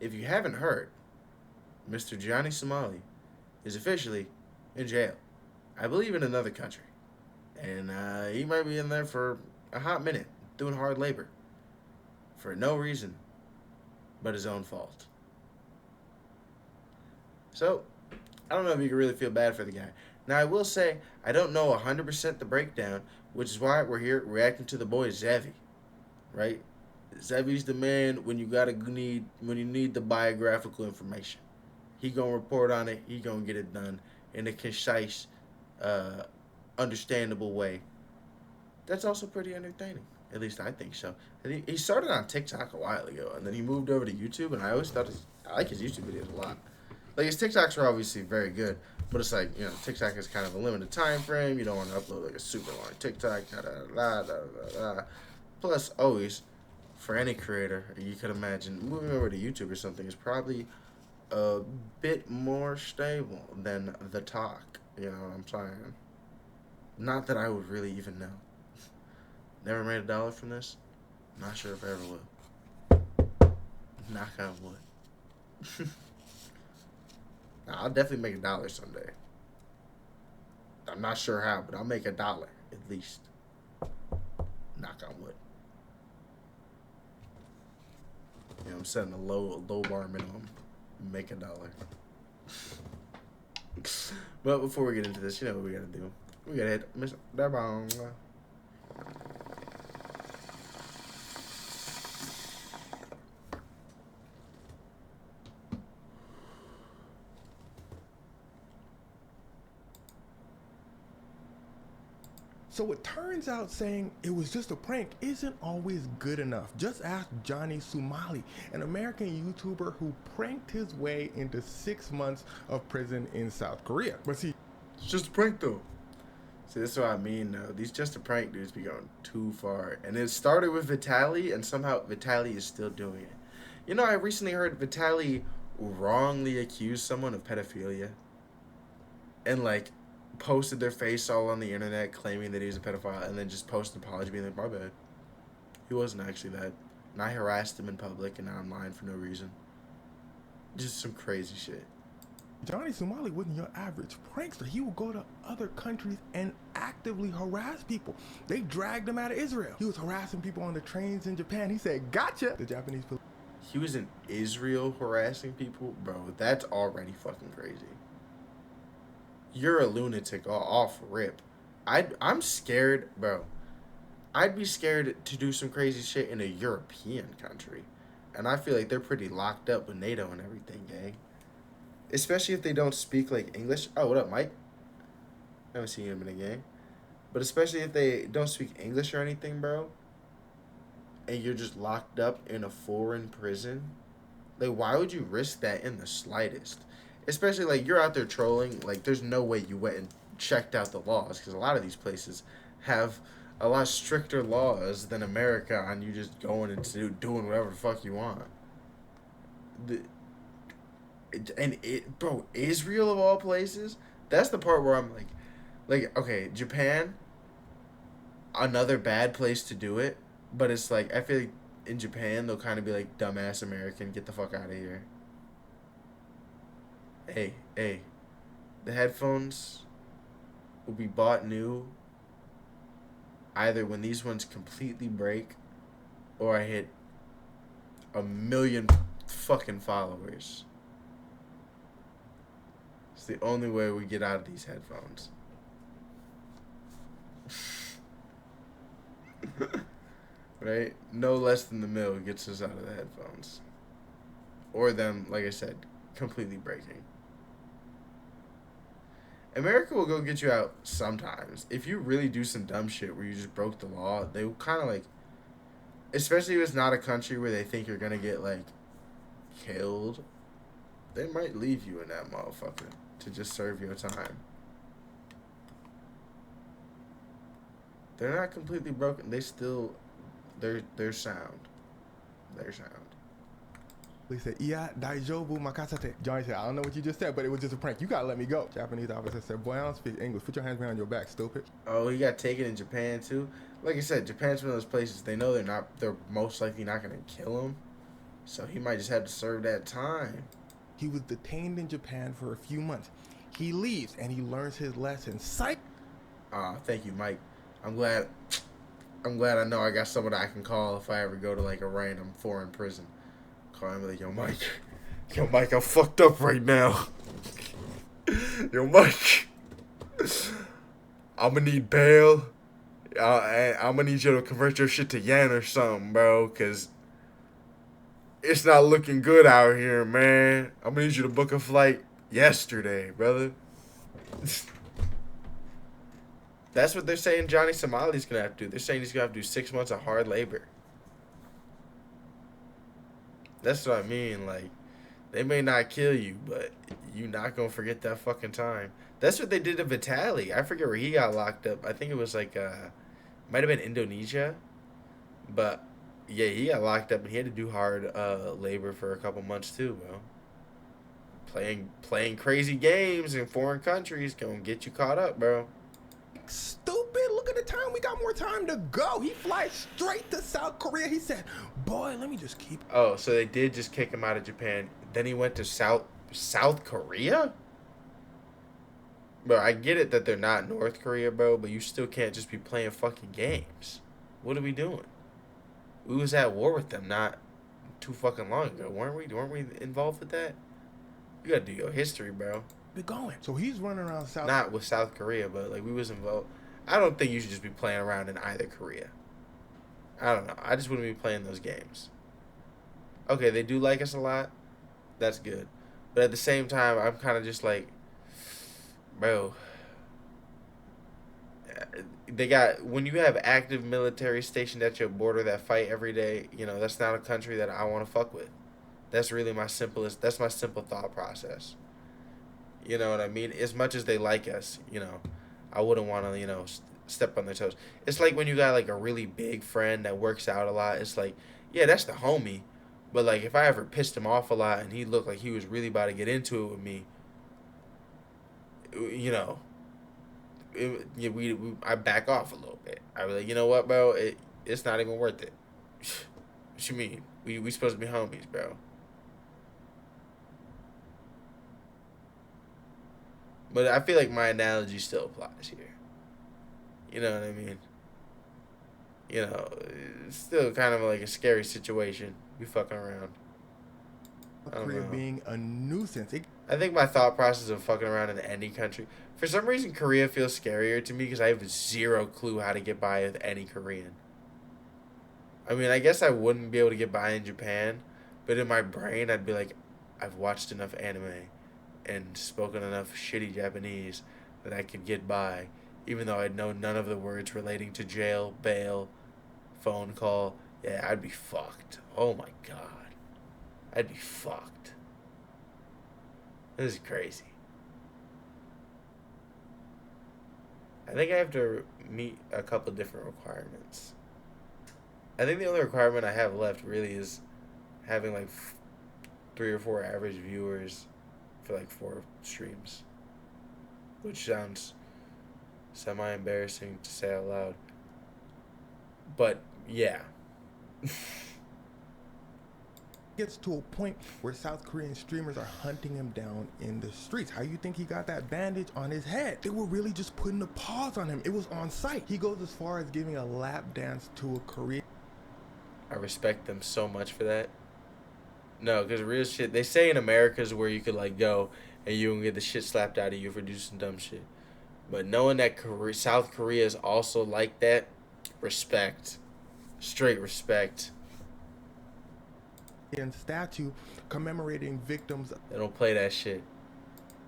if you haven't heard, Mr. Johnny Somali is officially in jail. I believe in another country. And he might be in there for a hot minute, doing hard labor. For no reason but his own fault. So, I don't know if you can really feel bad for the guy. Now, I will say, I don't know 100% the breakdown, which is why we're here reacting to the boy Zevi, right? Zevi's the man when you need the biographical information. He gonna report on it. He gonna get it done in a concise, uh, understandable way. That's also pretty entertaining. At least I think so. And he started on TikTok a while ago, and then he moved over to YouTube. And I always thought I like his YouTube videos a lot. Like his TikToks are obviously very good, but it's like TikTok is kind of a limited time frame. You don't want to upload like a super long TikTok. Da, da, da, da, da, da. Plus, always for any creator, you could imagine moving over to YouTube or something is probably a bit more stable than the talk. You know what I'm saying? Not that I would really even know. Never made $1 from this. Not sure if I ever will. Knock on wood. Nah, I'll definitely make $1 someday. I'm not sure how, but I'll make $1 at least. Knock on wood. I'm setting a low bar minimum. Make $1. But before we get into this, you know what we gotta do. We gotta hit Mr. Bong. So it turns out saying it was just a prank isn't always good enough. Just ask Johnny Somali, an American YouTuber who pranked his way into 6 months of prison in South Korea. But see, it's just a prank though. See, this is what I mean though. These just a prank dudes be going too far. And it started with Vitaly, and somehow Vitaly is still doing it. I recently heard Vitaly wrongly accused someone of pedophilia. And like posted their face all on the internet claiming that he was a pedophile, and then just posted an apology being like, my bad. He wasn't actually that. And I harassed him in public and online for no reason. Just some crazy shit. Johnny Somali wasn't your average prankster. He would go to other countries and actively harass people. They dragged him out of Israel. He was harassing people on the trains in Japan. He said, gotcha. The Japanese police. He was in Israel harassing people? Bro, that's already fucking crazy. You're a lunatic off rip. I'm scared, bro. I'd be scared to do some crazy shit in a European country. And I feel like they're pretty locked up with NATO and everything, gang. Especially if they don't speak, like, English. Oh, what up, Mike? I haven't seen him in a game. But especially if they don't speak English or anything, bro. And you're just locked up in a foreign prison. Like, why would you risk that in the slightest? Especially, like, you're out there trolling. Like, there's no way you went and checked out the laws. Because a lot of these places have a lot stricter laws than America on you just going and doing whatever the fuck you want. Bro, Israel of all places? That's the part where I'm like, okay, Japan, another bad place to do it. But it's like, I feel like in Japan, they'll kind of be like, dumbass American, get the fuck out of here. Hey, the headphones will be bought new either when these ones completely break or I hit 1 million fucking followers. It's the only way we get out of these headphones. Right? No less than the mill gets us out of the headphones. Or them, like I said, completely breaking. America will go get you out sometimes. If you really do some dumb shit where you just broke the law, they will kind of like, especially if it's not a country where they think you're going to get like killed, they might leave you in that motherfucker to just serve your time. They're not completely broken. They still, they're sound. They're sound. He said, yeah, daijobu makasate. Johnny said, I don't know what you just said, but it was just a prank. You gotta let me go. Japanese officer said, boy, I don't speak English. Put your hands behind your back, stupid. Oh, he got taken in Japan too. Like I said, Japan's one of those places they know they're most likely not gonna kill him, So he might just have to serve that time. He was detained in Japan for a few months. He leaves and he learns his lesson. Psych. Thank you, Mike. I'm glad. I'm glad I know I got someone I can call if I ever go to like a random foreign prison. Call him like, yo, Mike, I'm fucked up right now. Yo, Mike, I'm gonna need bail. I'm gonna need you to convert your shit to yen or something, bro, cause it's not looking good out here, man. I'm gonna need you to book a flight yesterday, brother. That's what they're saying Johnny Somali's gonna have to do. They're saying he's gonna have to do 6 months of hard labor. That's what I mean. Like, they may not kill you, but you not gonna forget that fucking time. That's what they did to Vitali. I forget where he got locked up. I think it was like might have been Indonesia. But yeah, he got locked up and he had to do hard labor for a couple months too, bro. Playing crazy games in foreign countries gonna get you caught up, bro. Stupid. Look at the time. We got more time to go. He flies straight to South Korea. He said, boy, let me just keep. Oh, so they did just kick him out of Japan. Then he went to South Korea? Bro, I get it that they're not North Korea, bro, but you still can't just be playing fucking games. What are we doing? We was at war with them not too fucking long ago, weren't we? Weren't we involved with that? You gotta do your history, bro. Be going. So he's running around South. Not with South Korea, but like we was involved. I don't think you should just be playing around in either Korea. I don't know. I just wouldn't be playing those games. Okay, they do like us a lot. That's good. But at the same time, I'm kind of just like, bro, they got, when you have active military stationed at your border that fight every day, you know, that's not a country that I want to fuck with. That's really that's my simple thought process. You know what I mean? As much as they like us, you know, I wouldn't want to, step on their toes. It's like when you got like a really big friend that works out a lot. It's like, yeah, that's the homie. But like if I ever pissed him off a lot and he looked like he was really about to get into it with me, you know, I back off a little bit. I be like, you know what, bro? It's not even worth it. What you mean? We supposed to be homies, bro. But I feel like my analogy still applies here. You know what I mean? You know, it's still kind of like a scary situation. We fucking around. I don't Korea know. being a nuisance. I think my thought process of fucking around in any country, for some reason, Korea feels scarier to me because I have zero clue how to get by with any Korean. I mean, I guess I wouldn't be able to get by in Japan, but in my brain, I'd be like, I've watched enough anime and spoken enough shitty Japanese that I could get by, even though I'd know none of the words relating to jail, bail, phone call. Yeah, I'd be fucked. Oh my god. I'd be fucked. This is crazy. I think I have to meet a couple different requirements. I think the only requirement I have left really is having like 3 or 4 average viewers for like 4 streams, which sounds semi-embarrassing to say out loud. But yeah. Gets to a point where South Korean streamers are hunting him down in the streets. How you think he got that bandage on his head? They were really just putting a pause on him. It was on site. He goes as far as giving a lap dance to a Korean. I respect them so much for that. No, because real shit, they say in America is where you could like go and you can get the shit slapped out of you for doing some dumb shit. But knowing that South Korea is also like that, respect. Straight respect. Statue commemorating victims They don't play that shit.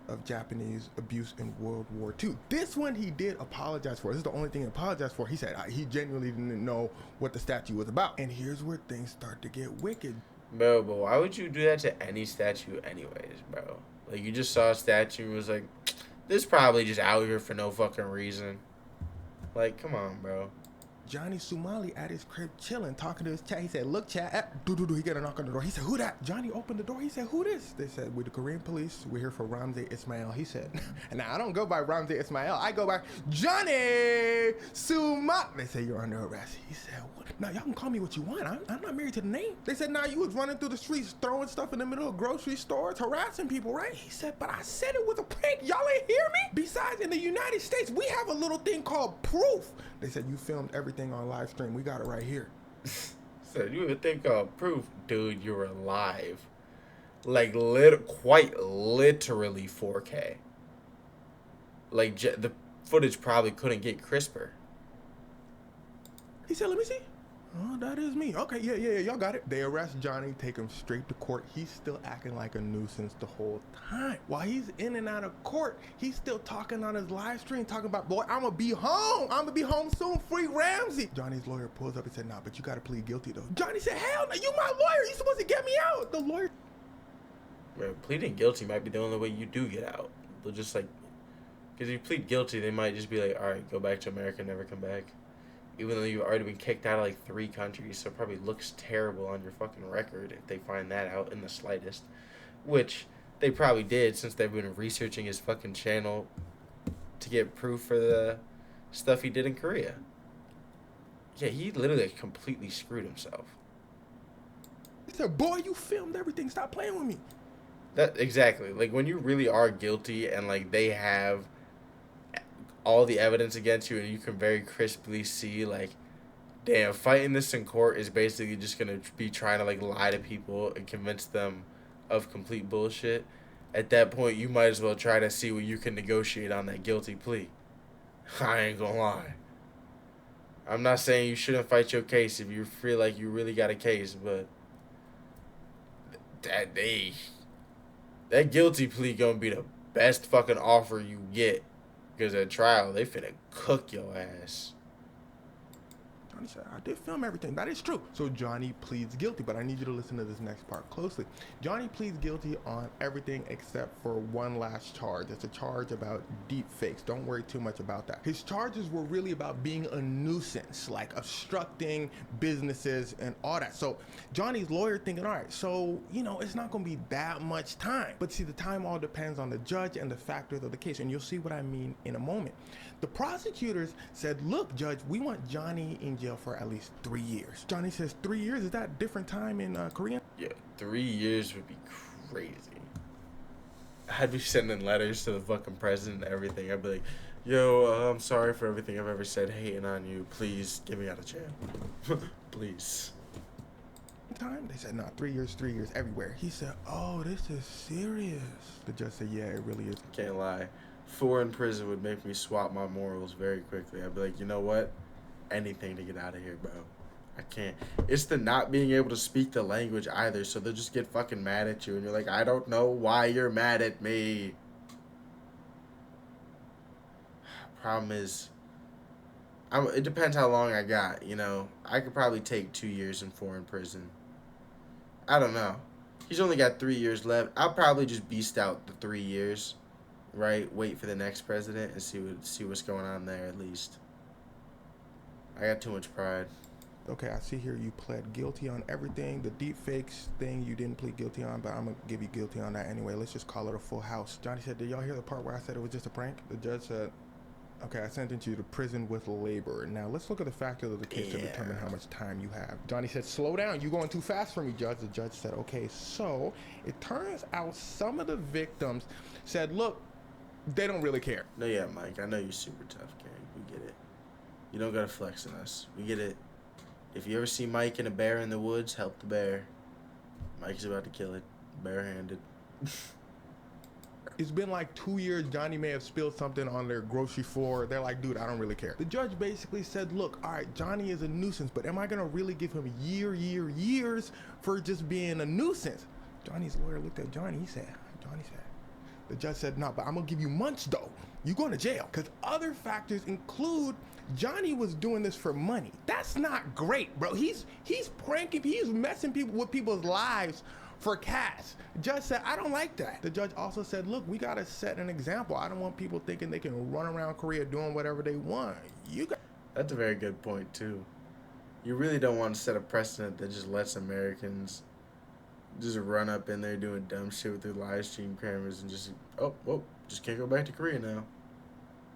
of Japanese abuse in World War II. This one he did apologize for. This is the only thing he apologized for. He said he genuinely didn't know what the statue was about. And here's where things start to get wicked. Bro, but why would you do that to any statue anyways, bro? Like, you just saw a statue and was like, this probably just out here for no fucking reason. Like, come on, bro. Johnny Somali at his crib chilling, talking to his chat. He said, look, chat, he got a knock on the door. He said, who that? Johnny opened the door. He said, who this? They said, we're the Korean police. We're here for Ramsey Ismail. He said, and now I don't go by Ramsey Ismail. I go by Johnny Somali. They said, you're under arrest. He said, what? Now, y'all can call me what you want. I'm not married to the name. They said, nah, you was running through the streets, throwing stuff in the middle of grocery stores, harassing people, right? He said, but I said it was a prank. Y'all ain't hear me? Besides, in the United States, we have a little thing called proof. They said, you filmed everything on live stream. We got it right here. Said, you would think proof. Dude, you were live. Like, quite literally 4K. Like, the footage probably couldn't get crisper. He said, let me see. Oh, that is me. Okay, yeah, y'all got it. They arrest Johnny, take him straight to court. He's still acting like a nuisance the whole time. While he's in and out of court, he's still talking on his live stream, talking about, boy, I'm gonna be home. I'm gonna be home soon. Free Ramsey. Johnny's lawyer pulls up and said, nah, but you gotta plead guilty, though. Johnny said, hell no, you my lawyer. You supposed to get me out. The lawyer. Man, pleading guilty might be the only way you do get out. They'll just, like, because if you plead guilty, they might just be like, all right, go back to America, never come back. Even though you've already been kicked out of like 3 countries, so it probably looks terrible on your fucking record if they find that out in the slightest. Which they probably did, since they've been researching his fucking channel to get proof for the stuff he did in Korea. Yeah, he literally completely screwed himself. He said, boy, you filmed everything. Stop playing with me. That exactly. Like, when you really are guilty and like they have all the evidence against you and you can very crisply see, like, damn, fighting this in court is basically just gonna be trying to like lie to people and convince them of complete bullshit. At that point, you might as well try to see what you can negotiate on that guilty plea. I ain't gonna lie. I'm not saying you shouldn't fight your case if you feel like you really got a case, but that guilty plea gonna be the best fucking offer you get. Because at trial, they finna cook your ass. Johnny said, I did film everything. That is true. So Johnny pleads guilty, but I need you to listen to this next part closely. Johnny pleads guilty on everything except for one last charge. It's a charge about deep fakes. Don't worry too much about that. His charges were really about being a nuisance, like obstructing businesses and all that. So Johnny's lawyer thinking, all right, so, you know, it's not going to be that much time. But see, the time all depends on the judge and the factors of the case. And you'll see what I mean in a moment. The prosecutors said, look, judge, we want Johnny in jail for at least 3 years. Johnny says, 3 years? Is that different time in Korean? Yeah, 3 years would be crazy. I'd be sending letters to the fucking president and everything. I'd be like, yo, I'm sorry for everything I've ever said hating on you. Please get me out of jail. Please. Time? They said, no, 3 years everywhere. He said, oh, this is serious. The judge said, yeah, it really is. Can't lie. 4 in prison would make me swap my morals very quickly. I'd be like, you know what? Anything to get out of here, bro. I can't. It's the not being able to speak the language either, so they'll just get fucking mad at you, and you're like, I don't know why you're mad at me. Problem is, it depends how long I got, you know. I could probably take 2 years and 4 in prison. I don't know. He's only got 3 years left. I'll probably just beast out the 3 years, right? Wait for the next president and see what's going on there at least. I got too much pride. Okay, I see here you pled guilty on everything. The deep fakes thing you didn't plead guilty on, but I'm going to give you guilty on that anyway. Let's just call it a full house. Johnny said, did y'all hear the part where I said it was just a prank? The judge said, okay, I sentenced you to prison with labor. Now, let's look at the factors of the case to determine how much time you have. Johnny said, slow down. You're going too fast for me, judge. The judge said, okay, so it turns out some of the victims said, look, they don't really care. No, yeah, Mike, I know you're super tough, gang. We get it. You don't gotta flex on us. We get it. If you ever see Mike and a bear in the woods, help the bear. Mike's about to kill it, barehanded. It's been like 2 years. Johnny may have spilled something on their grocery floor. They're like, dude, I don't really care. The judge basically said, look, all right, Johnny is a nuisance, but am I gonna really give him years for just being a nuisance? Johnny's lawyer looked at Johnny. Johnny said, the judge said, no, but I'm gonna give you months though. You're going to jail. Because other factors include Johnny was doing this for money. That's not great, bro. He's pranking, he's messing people with people's lives for cash. The judge said, I don't like that. The judge also said, look, we got to set an example. I don't want people thinking they can run around Korea doing whatever they want. That's a very good point too. You really don't want to set a precedent that just lets Americans just run up in there doing dumb shit with their live stream cameras and just just can't go back to Korea now.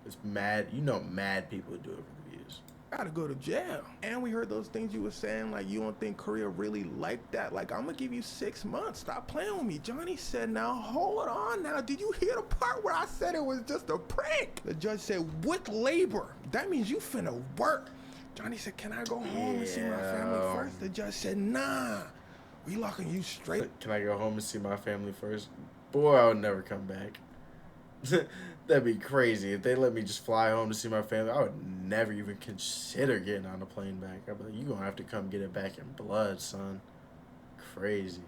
It's mad. You know, mad people do it for the views. Gotta go to jail. And we heard those things you were saying, like you don't think Korea really like that. Like, I'm gonna give you 6 months. Stop playing with me. Johnny said, now hold on now. Did you hear the part where I said it was just a prank? The judge said, with labor. That means you finna work. Johnny said, can I go home and see my family first? The judge said, nah. We locking you straight. Can I go home and see my family first? Boy, I would never come back. That'd be crazy. If they let me just fly home to see my family, I would never even consider getting on a plane back. I'd be like, you gonna have to come get it back in blood, son. Crazy.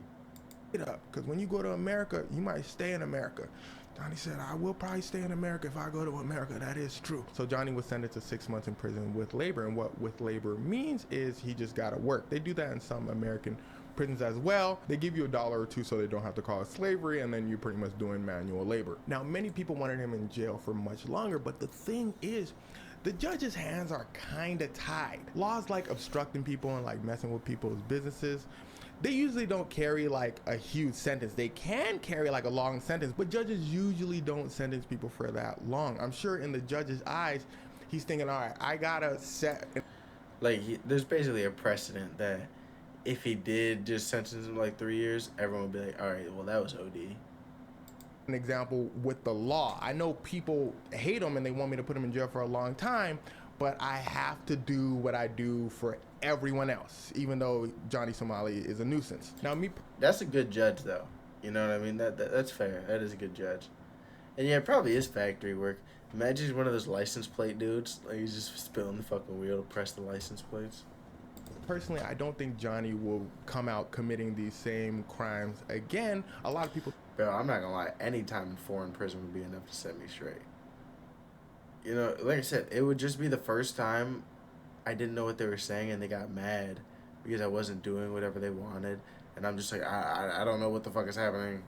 It up, because when you go to America, you might stay in America. Johnny said, I will probably stay in America if I go to America. That is true. So Johnny was sentenced to 6 months in prison with labor. And what with labor means is he just got to work. They do that in some American prisons as well. They give you $1 or $2 so they don't have to call it slavery, and then you're pretty much doing manual labor. Now, many people wanted him in jail for much longer, but the thing is, the judge's hands are kind of tied. Laws like obstructing people and like messing with people's businesses, they usually don't carry like a huge sentence. They can carry like a long sentence, but judges usually don't sentence people for that long. I'm sure in the judge's eyes, he's thinking, all right, I gotta set. Like, there's basically a precedent that if he did just sentence him like 3 years, everyone would be like, all right, well, that was OD. An example with the law. I know people hate him and they want me to put him in jail for a long time, but I have to do what I do for everyone else, even though Johnny Somali is a nuisance. Now, that's a good judge, though. You know what I mean? That's fair. That is a good judge. And yeah, it probably is factory work. Imagine he's one of those license plate dudes. Like, he's just spilling the fucking wheel to press the license plates. Personally, I don't think Johnny will come out committing these same crimes again. A lot of people. Bro, I'm not gonna lie. Any time in foreign prison would be enough to set me straight. You know, like I said, it would just be the first time I didn't know what they were saying and they got mad because I wasn't doing whatever they wanted, and I'm just like, I don't know what the fuck is happening.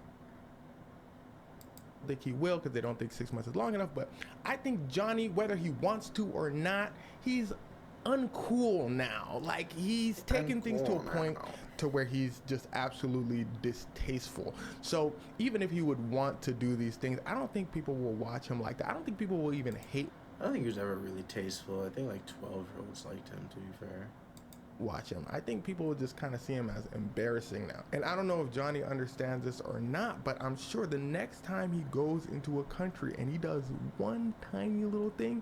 I think he will because they don't think 6 months is long enough. But I think Johnny, whether he wants to or not, he's uncool now. Like, he's taking things to a point to where he's just absolutely distasteful. So even if he would want to do these things, I don't think people will watch him like that. I don't think people will even hate. I don't think he was ever really tasteful. I think like 12-year-olds liked him, to be fair. Watch him. I think people will just kind of see him as embarrassing now. And I don't know if Johnny understands this or not, but I'm sure the next time he goes into a country and he does one tiny little thing,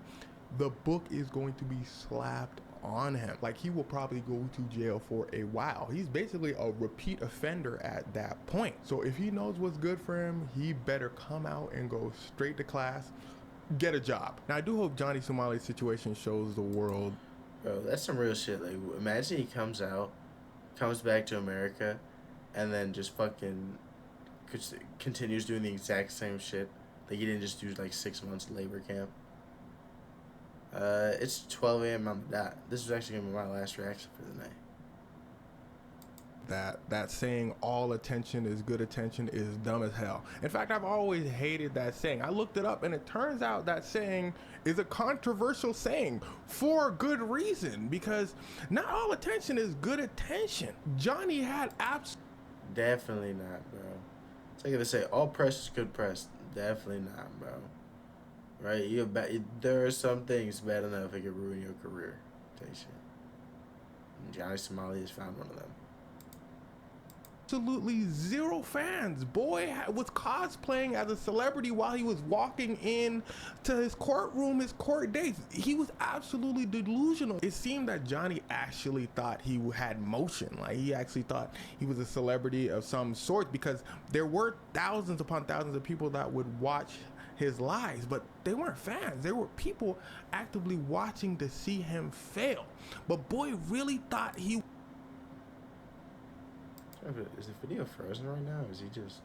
the book is going to be slapped on him. Like, he will probably go to jail for a while. He's basically a repeat offender at that point. So if he knows what's good for him, he better come out and go straight to class, get a job. Now, I do hope Johnny Somali's situation shows the world. Bro, that's some real shit. Like, imagine he comes back to America, and then just fucking continues doing the exact same shit. Like, he didn't just do like 6 months labor camp. It's 12 a.m. on the dot. This was actually gonna be my last reaction for the night. That saying, all attention is good attention, is dumb as hell. In fact, I've always hated that saying. I looked it up and it turns out that saying is a controversial saying for good reason, because not all attention is good attention. Johnny had Definitely not, bro. It's like they say, all press is good press. Definitely not, bro. Right? There are some things bad enough that could ruin your career. Tell you shit. And Johnny Somali has found one of them. absolutely zero fans. Boy was cosplaying as a celebrity while he was walking in to his courtroom, his court dates. He was absolutely delusional. It seemed that Johnny actually thought he had motion. Like, he actually thought he was a celebrity of some sort, because there were thousands upon thousands of people that would watch his lives, but they weren't fans. There were people actively watching to see him fail. But boy really thought he... Is the video frozen right now? Or is he just...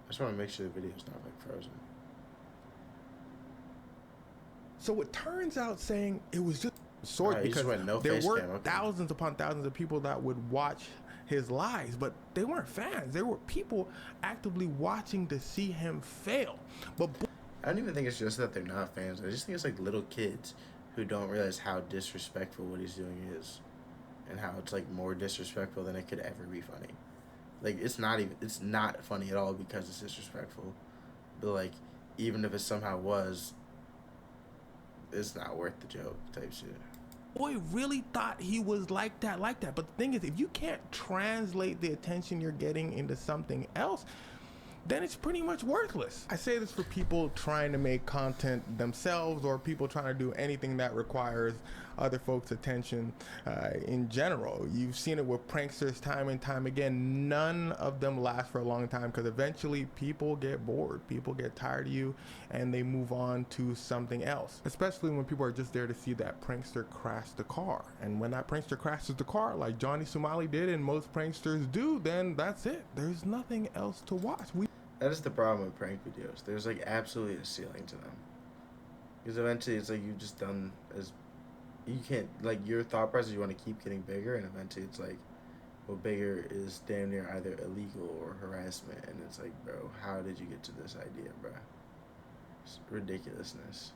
I just want to make sure the video's not like frozen. So it turns out saying it was just sort, because no there were cam, okay. thousands upon thousands of people that would watch his lies, but they weren't fans. They were people actively watching to see him fail. But I don't even think it's just that they're not fans. I just think it's like little kids who don't realize how disrespectful what he's doing is, and how it's like more disrespectful than it could ever be funny. Like it's not funny at all because it's disrespectful. But like even if it somehow was, it's not worth the joke type shit. boy really thought he was like that, like that. But the thing is, if you can't translate the attention you're getting into something else, then it's pretty much worthless. I say this for people trying to make content themselves, or people trying to do anything that requires other folks' attention in general. You've seen it with pranksters time and time again. None of them last for a long time because eventually people get bored, people get tired of you, and they move on to something else. Especially when people are just there to see that prankster crash the car. And when that prankster crashes the car, like Johnny Somali did and most pranksters do, then that's it. There's nothing else to watch. That is the problem with prank videos. There's like absolutely a ceiling to them. Because eventually it's like you've just done as you can't like your thought process you want to keep getting bigger, and eventually it's like well bigger is damn near either illegal or harassment, and it's like bro, how did you get to this idea, bro? It's ridiculousness.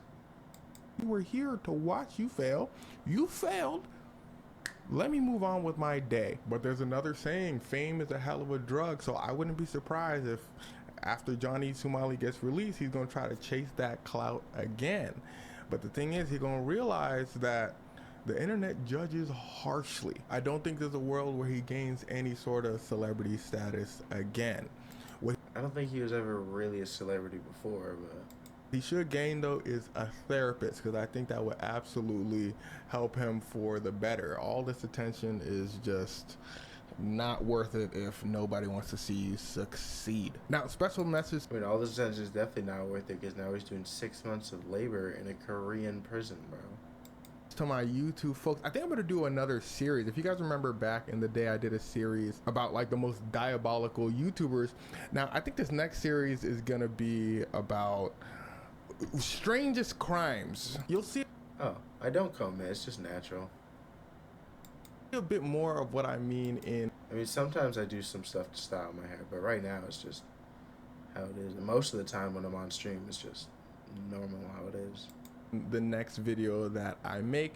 We were here to watch you fail. You failed. Let me move on with my day. But there's another saying, fame is a hell of a drug, so I wouldn't be surprised if after Johnny Somali gets released, he's going to try to chase that clout again. But the thing is, he's going to realize that the internet judges harshly. I don't think there's a world where he gains any sort of celebrity status again. What I don't think he was ever really a celebrity before, but he should gain, though, is a therapist, because I think that would absolutely help him for the better. All this attention is just not worth it if nobody wants to see you succeed. Now, special message. I mean, all this attention is definitely not worth it because now he's doing 6 months of labor in a Korean prison, bro. To my YouTube folks, I think I'm gonna do another series. If you guys remember back in the day, I did a series about like the most diabolical YouTubers. Now, I think this next series is gonna be about strangest crimes. You'll see Oh, I don't comb it. It's just natural. a bit more of what I mean in I mean, sometimes I do some stuff to style my hair, but right now it's just how it is. And most of the time when I'm on stream, it's just normal how it is. the next video that I make.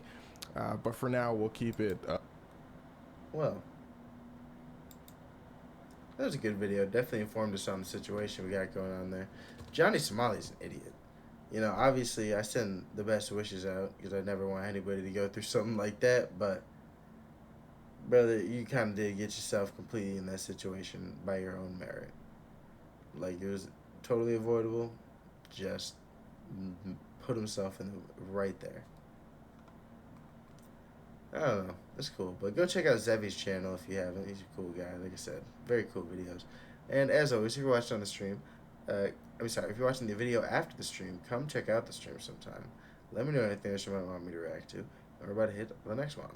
But for now, we'll keep it. Well, that was a good video. Definitely informed us on the situation we got going on there. Johnny Somali's an idiot. You know, obviously, I send the best wishes out because I never want anybody to go through something like that. But, brother, you kind of did get yourself completely in that situation by your own merit. Like, it was totally avoidable. Just put himself in right there. I don't know. That's cool. But go check out Zevy's channel if you haven't. He's a cool guy. Like I said, very cool videos. And as always, if you're watching on the stream, if you're watching the video after the stream, come check out the stream sometime. Let me know anything else you might want me to react to. And we're about to hit the next one.